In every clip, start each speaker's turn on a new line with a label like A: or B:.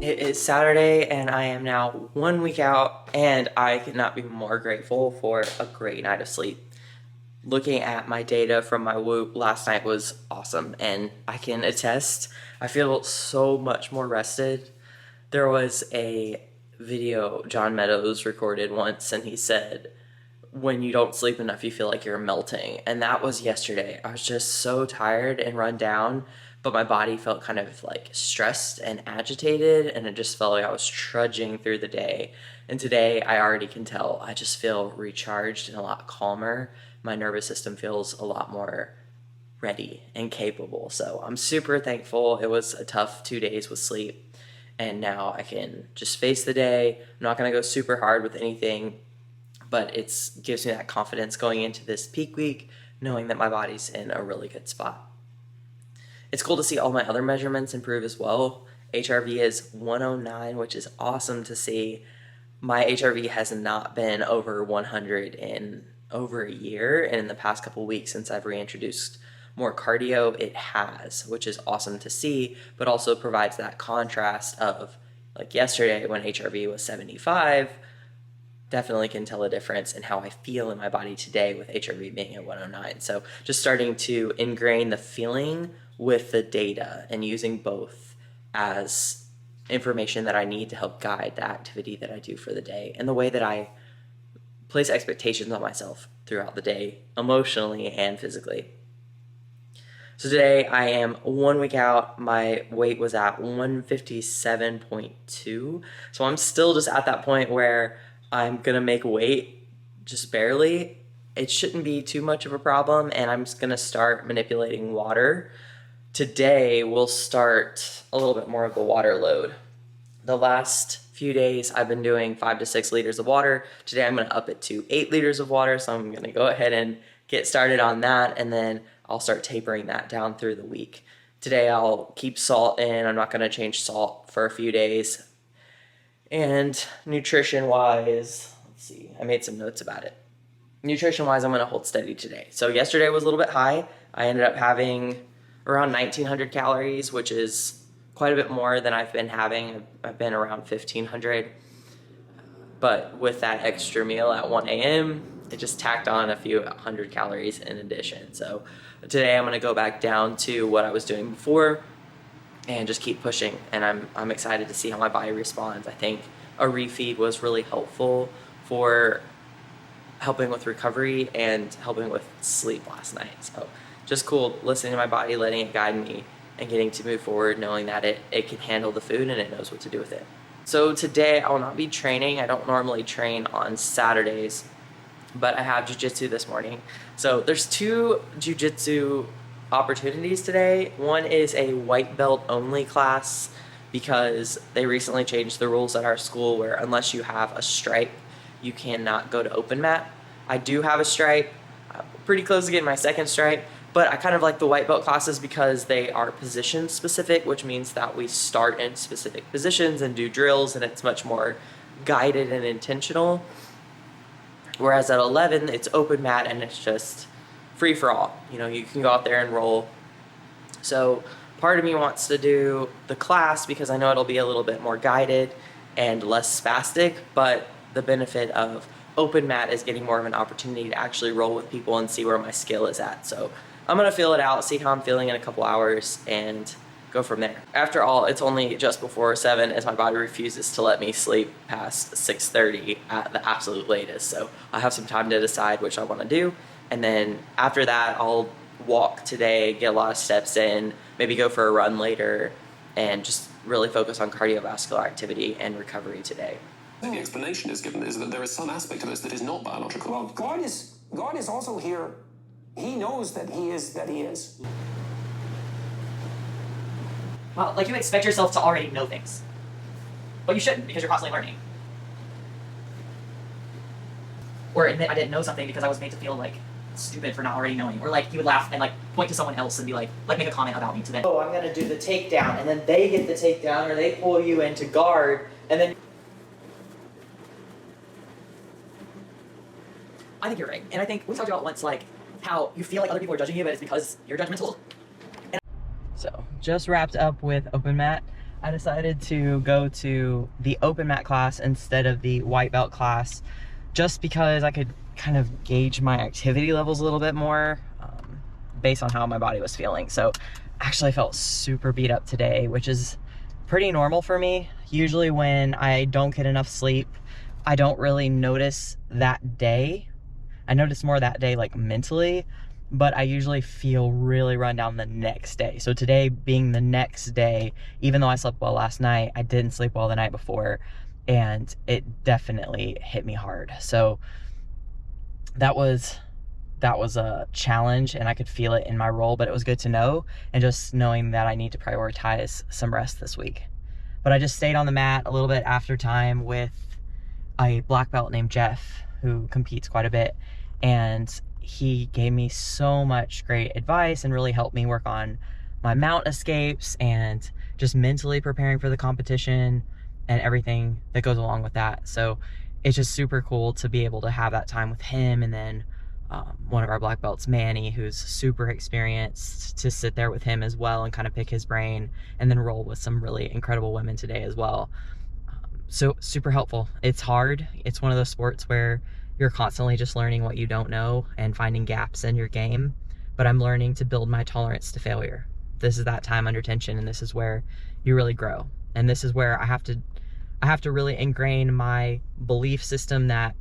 A: It is Saturday and I am now 1 week out, and I could not be more grateful for a great night of sleep. Looking at my data from my Whoop last night was awesome, and I can attest I feel so much more rested. There was a video John Meadows recorded once, and he said, when you don't sleep enough, you feel like you're melting. And that was yesterday. I was just so tired and run down, but my body felt kind of like stressed and agitated, and it just felt like I was trudging through the day. And today I already can tell I just feel recharged and a lot calmer. My nervous system feels a lot more ready and capable. So I'm super thankful. It was a tough 2 days with sleep, and now I can just face the day. I'm not going to go super hard with anything, but it gives me that confidence going into this peak week, knowing that my body's in a really good spot. It's cool to see all my other measurements improve as well. HRV is 109, which is awesome to see. My HRV has not been over 100 in over a year, and in the past couple weeks since I've reintroduced more cardio, it has, which is awesome to see, but also provides that contrast of, like yesterday when HRV was 75, definitely can tell a difference in how I feel in my body today with HRV being at 109. So just starting to ingrain the feeling with the data and using both as information that I need to help guide the activity that I do for the day and the way that I place expectations on myself throughout the day, emotionally and physically. So today I am 1 week out. My weight was at 157.2. So I'm still just at that point where I'm gonna make weight just barely. It shouldn't be too much of a problem, and I'm just gonna start manipulating water. Today we'll start a little bit more of the water load. The last few days I've been doing 5 to 6 liters of water. Today I'm gonna up it to 8 liters of water, so I'm gonna go ahead and get started on that, and then I'll start tapering that down through the week. Today I'll keep salt in. I'm not gonna change salt for a few days. And nutrition-wise, let's see, I made some notes about it. Nutrition-wise, I'm gonna hold steady today. So yesterday was a little bit high. I ended up having around 1,900 calories, which is quite a bit more than I've been having. I've been around 1,500. But with that extra meal at 1 a.m., it just tacked on a few hundred calories in addition. So today I'm gonna go back down to what I was doing before and just keep pushing, and I'm excited to see how my body responds. I think a refeed was really helpful for helping with recovery and helping with sleep last night. So just cool listening to my body, letting it guide me, and getting to move forward knowing that it can handle the food and it knows what to do with it. So today I will not be training. I don't normally train on Saturdays, but I have Jiu-Jitsu this morning. So there's 2 Jiu-Jitsu opportunities today. One is a white belt only class because they recently changed the rules at our school where unless you have a stripe, you cannot go to open mat. I do have a stripe. I'm pretty close to getting my second stripe, but I kind of like the white belt classes because they are position specific, which means that we start in specific positions and do drills, and it's much more guided and intentional. Whereas at 11, it's open mat and it's just free for all. You know, you can go out there and roll. So part of me wants to do the class because I know it'll be a little bit more guided and less spastic, but the benefit of open mat is getting more of an opportunity to actually roll with people and see where my skill is at. So I'm gonna feel it out, see how I'm feeling in a couple hours, and go from there. After all, it's only just before 7 as my body refuses to let me sleep past 6:30 at the absolute latest. So I have some time to decide which I wanna do. And then after that, I'll walk today, get a lot of steps in, maybe go for a run later, and just really focus on cardiovascular activity and recovery today.
B: The explanation is given is that there is some aspect of us that is not biological.
C: Well, God is also here. He knows that he is.
D: Well, like you expect yourself to already know things. But you shouldn't, because you're constantly learning. Or admit I didn't know something because I was made to feel like stupid for not already knowing. Or like you would laugh and like point to someone else and be like make a comment about me to them.
A: Oh, I'm gonna do the takedown, and then they get the takedown, or they pull you into guard, and then
D: I think you're right. And I think we talked about once like how you feel like other people are judging you, but it's because you're judgmental.
A: So just wrapped up with open mat. I decided to go to the open mat class instead of the white belt class, just because I could kind of gauge my activity levels a little bit more based on how my body was feeling. So actually I felt super beat up today, which is pretty normal for me. Usually when I don't get enough sleep, I don't really notice that day. I notice more that day, like mentally, but I usually feel really run down the next day. So today being the next day, even though I slept well last night, I didn't sleep well the night before, and it definitely hit me hard. So that was a challenge, and I could feel it in my role, but it was good to know, and just knowing that I need to prioritize some rest this week. But I just stayed on the mat a little bit after time with a black belt named Jeff, who competes quite a bit, and he gave me so much great advice and really helped me work on my mount escapes and just mentally preparing for the competition and everything that goes along with that. So it's just super cool to be able to have that time with him, and then one of our black belts, Manny, who's super experienced, to sit there with him as well and kind of pick his brain, and then roll with some really incredible women today as well. So super helpful. It's hard. It's one of those sports where you're constantly just learning what you don't know and finding gaps in your game, but I'm learning to build my tolerance to failure. This is that time under tension, and this is where you really grow. And this is where I have to really ingrain my belief system that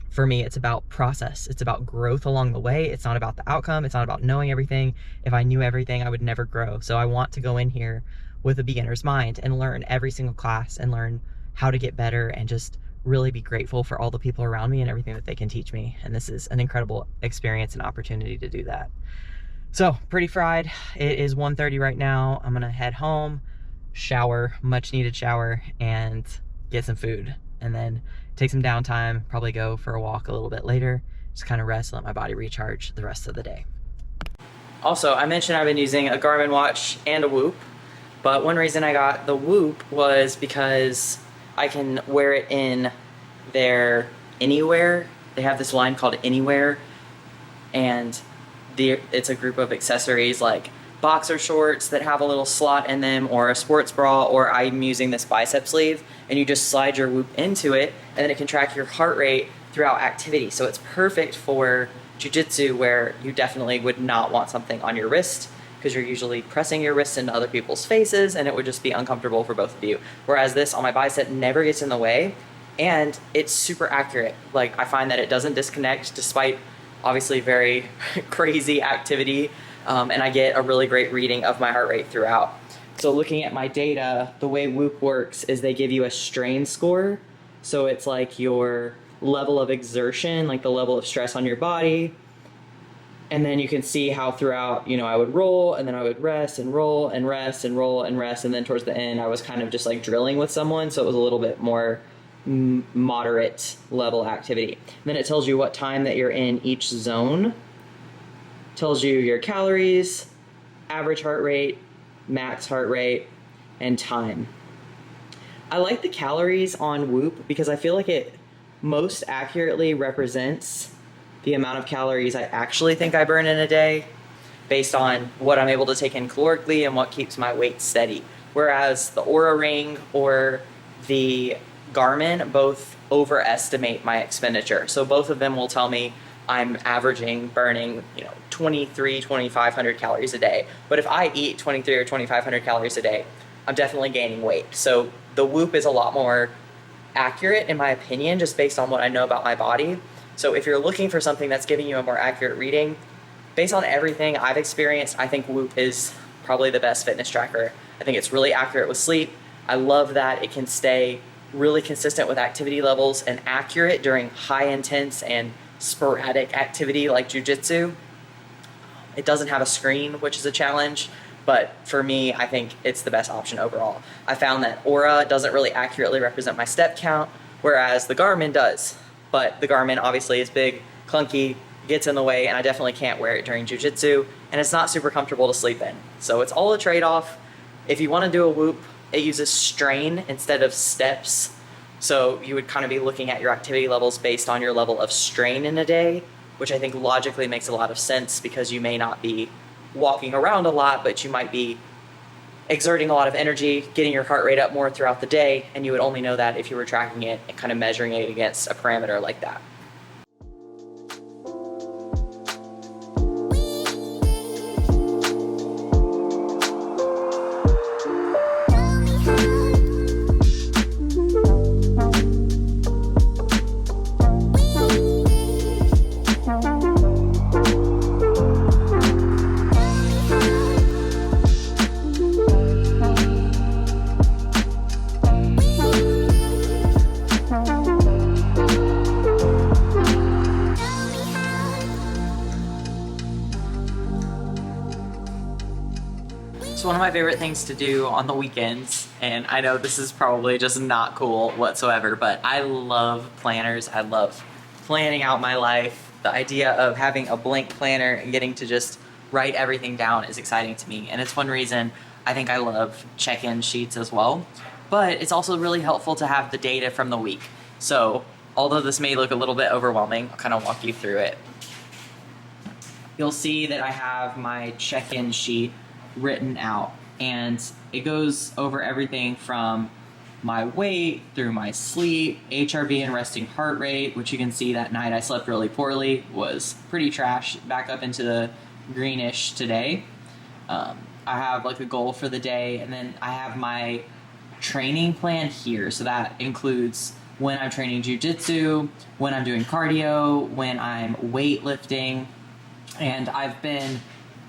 A: for me, it's about process. It's about growth along the way. It's not about the outcome. It's not about knowing everything. If I knew everything, I would never grow. So I want to go in here with a beginner's mind and learn every single class and learn how to get better, and just really be grateful for all the people around me and everything that they can teach me. And this is an incredible experience and opportunity to do that. So pretty fried. It is 1:30 right now. I'm gonna head home, shower, much needed shower, and get some food, and then take some downtime, probably go for a walk a little bit later, just kind of rest, let my body recharge the rest of the day. Also, I mentioned I've been using a Garmin watch and a Whoop, but one reason I got the Whoop was because I can wear it in their Anywhere. They have this line called Anywhere, and it's a group of accessories like boxer shorts that have a little slot in them, or a sports bra, or I'm using this bicep sleeve, and you just slide your Whoop into it, and then it can track your heart rate throughout activity. So it's perfect for jiu-jitsu, where you definitely would not want something on your wrist, because you're usually pressing your wrist into other people's faces, and it would just be uncomfortable for both of you. Whereas this on my bicep never gets in the way, and it's super accurate. Like, I find that it doesn't disconnect despite obviously very crazy activity, and I get a really great reading of my heart rate throughout. So looking at my data, the way Whoop works is they give you a strain score. So it's like your level of exertion, like the level of stress on your body. And then you can see how throughout, I would roll, and then I would rest and roll and rest and roll and rest. And then towards the end, I was kind of just like drilling with someone. So it was a little bit more moderate level activity. And then it tells you what time that you're in each zone. Tells you your calories, average heart rate, max heart rate, and time. I like the calories on Whoop because I feel like it most accurately represents the amount of calories I actually think I burn in a day based on what I'm able to take in calorically and what keeps my weight steady. Whereas the Oura Ring or the Garmin both overestimate my expenditure. So both of them will tell me I'm averaging burning, 2,500 calories a day. But if I eat 23 or 2,500 calories a day, I'm definitely gaining weight. So the Whoop is a lot more accurate, in my opinion, just based on what I know about my body. So if you're looking for something that's giving you a more accurate reading, based on everything I've experienced, I think Whoop is probably the best fitness tracker. I think it's really accurate with sleep. I love that it can stay really consistent with activity levels and accurate during high intense and sporadic activity like jiu-jitsu. It doesn't have a screen, which is a challenge, but for me, I think it's the best option overall. I found that Oura doesn't really accurately represent my step count, whereas the Garmin does. But the Garmin obviously is big, clunky, gets in the way, and I definitely can't wear it during jiu-jitsu, and it's not super comfortable to sleep in. So it's all a trade-off. If you want to do a Whoop, it uses strain instead of steps. So you would kind of be looking at your activity levels based on your level of strain in a day, which I think logically makes a lot of sense because you may not be walking around a lot, but you might be exerting a lot of energy, getting your heart rate up more throughout the day, and you would only know that if you were tracking it and kind of measuring it against a parameter like that. So one of my favorite things to do on the weekends, and I know this is probably just not cool whatsoever, but I love planners. I love planning out my life. The idea of having a blank planner and getting to just write everything down is exciting to me. And it's one reason I think I love check-in sheets as well. But it's also really helpful to have the data from the week. So although this may look a little bit overwhelming, I'll kind of walk you through it. You'll see that I have my check-in sheet written out, and it goes over everything from my weight through my sleep, HRV and resting heart rate, which you can see that night I slept really poorly, was pretty trash, back up into the greenish today. I have like a goal for the day, and then I have my training plan here. So that includes when I'm training jiu-jitsu, when I'm doing cardio, when I'm weightlifting, and I've been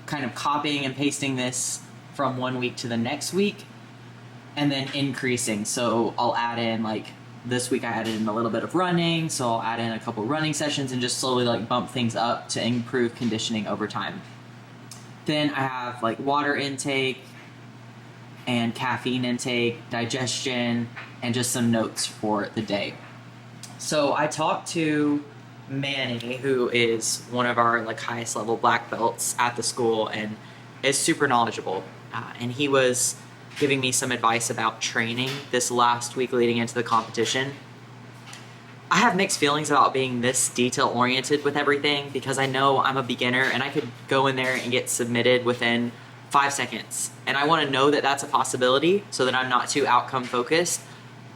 A: kind of copying and pasting this from one week to the next week and then increasing. So I'll add in, like this week I added in a little bit of running, so I'll add in a couple running sessions and just slowly like bump things up to improve conditioning over time. Then I have like water intake and caffeine intake, digestion, and just some notes for the day. So I talked to Manny, who is one of our like highest level black belts at the school and is super knowledgeable, and he was giving me some advice about training this last week leading into the competition. I have mixed feelings about being this detail oriented with everything because I know I'm a beginner and I could go in there and get submitted within 5 seconds, and I want to know that that's a possibility so that I'm not too outcome focused.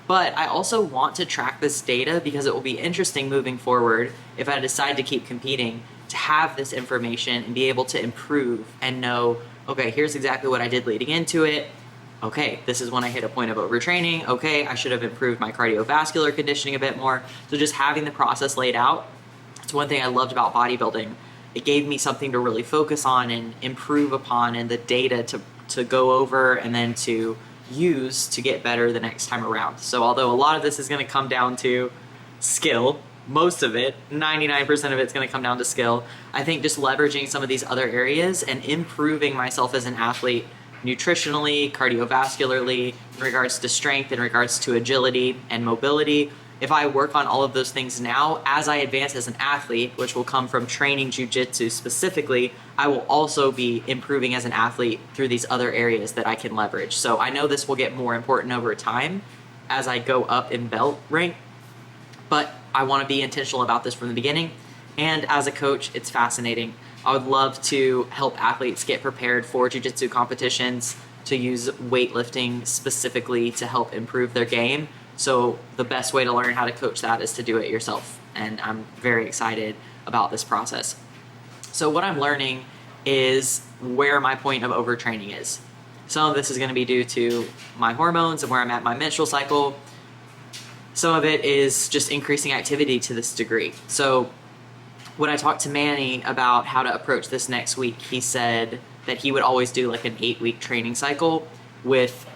A: But I also want to track this data because it will be interesting moving forward if I decide to keep competing, to have this information and be able to improve and know, okay, here's exactly what I did leading into it. Okay, this is when I hit a point of overtraining. Okay, I should have improved my cardiovascular conditioning a bit more. So just having the process laid out, it's one thing I loved about bodybuilding. It gave me something to really focus on and improve upon, and the data to go over and then to use to get better the next time around. So although a lot of this is going to come down to skill, most of it, 99% of it's going to come down to skill, I think just leveraging some of these other areas and improving myself as an athlete nutritionally, cardiovascularly, in regards to strength, in regards to agility and mobility. If I work on all of those things now, as I advance as an athlete, which will come from training jiu-jitsu specifically, I will also be improving as an athlete through these other areas that I can leverage. So I know this will get more important over time as I go up in belt rank, but I want to be intentional about this from the beginning. And as a coach, it's fascinating. I would love to help athletes get prepared for jiu-jitsu competitions, to use weightlifting specifically to help improve their game. So the best way to learn how to coach that is to do it yourself. And I'm very excited about this process. So what I'm learning is where my point of overtraining is. Some of this is going to be due to my hormones and where I'm at my menstrual cycle. Some of it is just increasing activity to this degree. So when I talked to Manny about how to approach this next week, he said that he would always do like an 8-week training cycle, with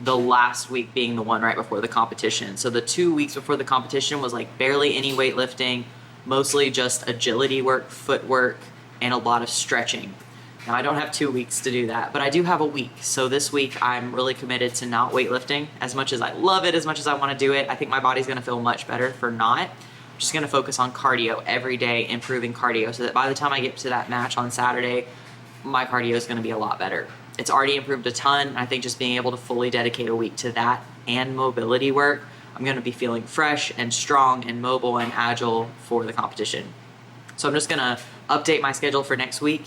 A: the last week being the one right before the competition. So the 2 weeks before the competition was like barely any weightlifting, mostly just agility work, footwork, and a lot of stretching. Now I don't have 2 weeks to do that, but I do have a week. So this week I'm really committed to not weightlifting. As much as I love it, as much as I want to do it, I think my body's going to feel much better for not. I'm just going to focus on cardio every day, improving cardio, so that by the time I get to that match on Saturday, my cardio is going to be a lot better. It's already improved a ton. I think just being able to fully dedicate a week to that and mobility work, I'm going to be feeling fresh and strong and mobile and agile for the competition. So I'm just going to update my schedule for next week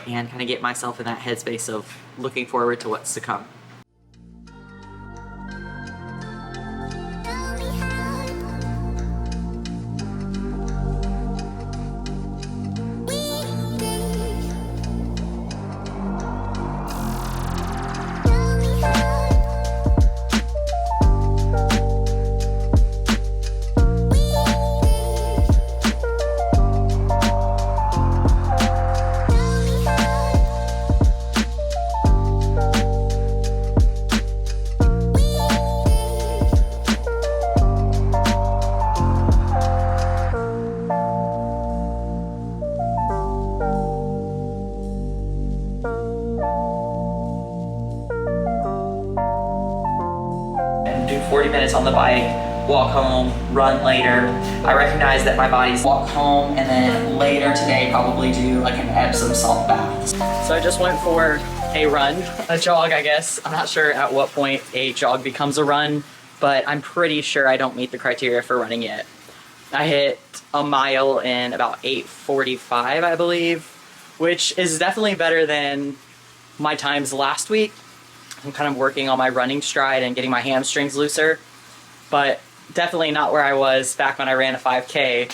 A: and kind of get myself in that headspace of looking forward to what's to come. 40 minutes on the bike, walk home, run later. I recognize that my body's walk home and then later today probably do like an Epsom salt bath. So I just went for a run, a jog I guess. I'm not sure at what point a jog becomes a run, but I'm pretty sure I don't meet the criteria for running yet. I hit a mile in about 8:45 I believe, which is definitely better than my times last week. I'm kind of working on my running stride and getting my hamstrings looser, but definitely not where I was back when I ran a 5K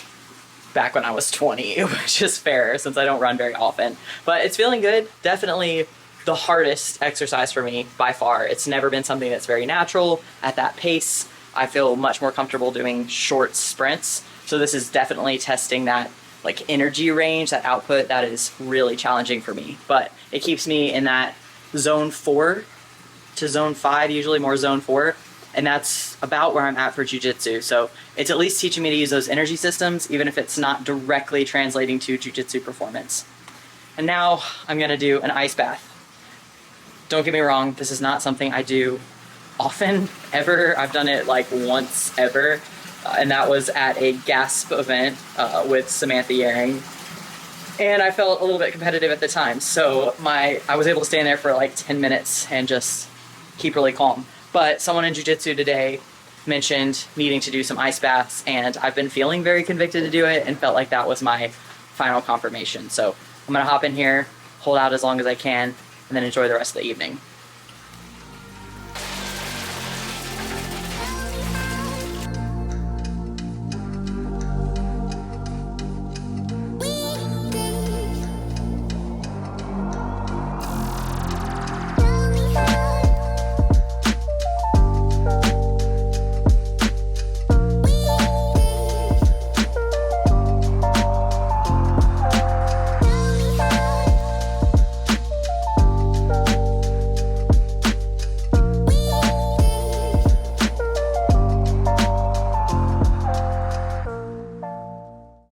A: back when I was 20, which is fair since I don't run very often. But it's feeling good. Definitely the hardest exercise for me by far. It's never been something that's very natural at that pace. I feel much more comfortable doing short sprints. So this is definitely testing that like energy range, that output that is really challenging for me. But it keeps me in that zone 4 to zone 5, usually more zone 4. And that's about where I'm at for jiu-jitsu. So it's at least teaching me to use those energy systems, even if it's not directly translating to jiu-jitsu performance. And now I'm gonna do an ice bath. Don't get me wrong, this is not something I do often, ever. I've done it like once ever. And that was at a GASP event with Samantha Yaring. And I felt a little bit competitive at the time. So I was able to stand there for like 10 minutes and just keep really calm. But someone in jiu-jitsu today mentioned needing to do some ice baths, and I've been feeling very convicted to do it and felt like that was my final confirmation. So I'm gonna hop in here, hold out as long as I can, and then enjoy the rest of the evening.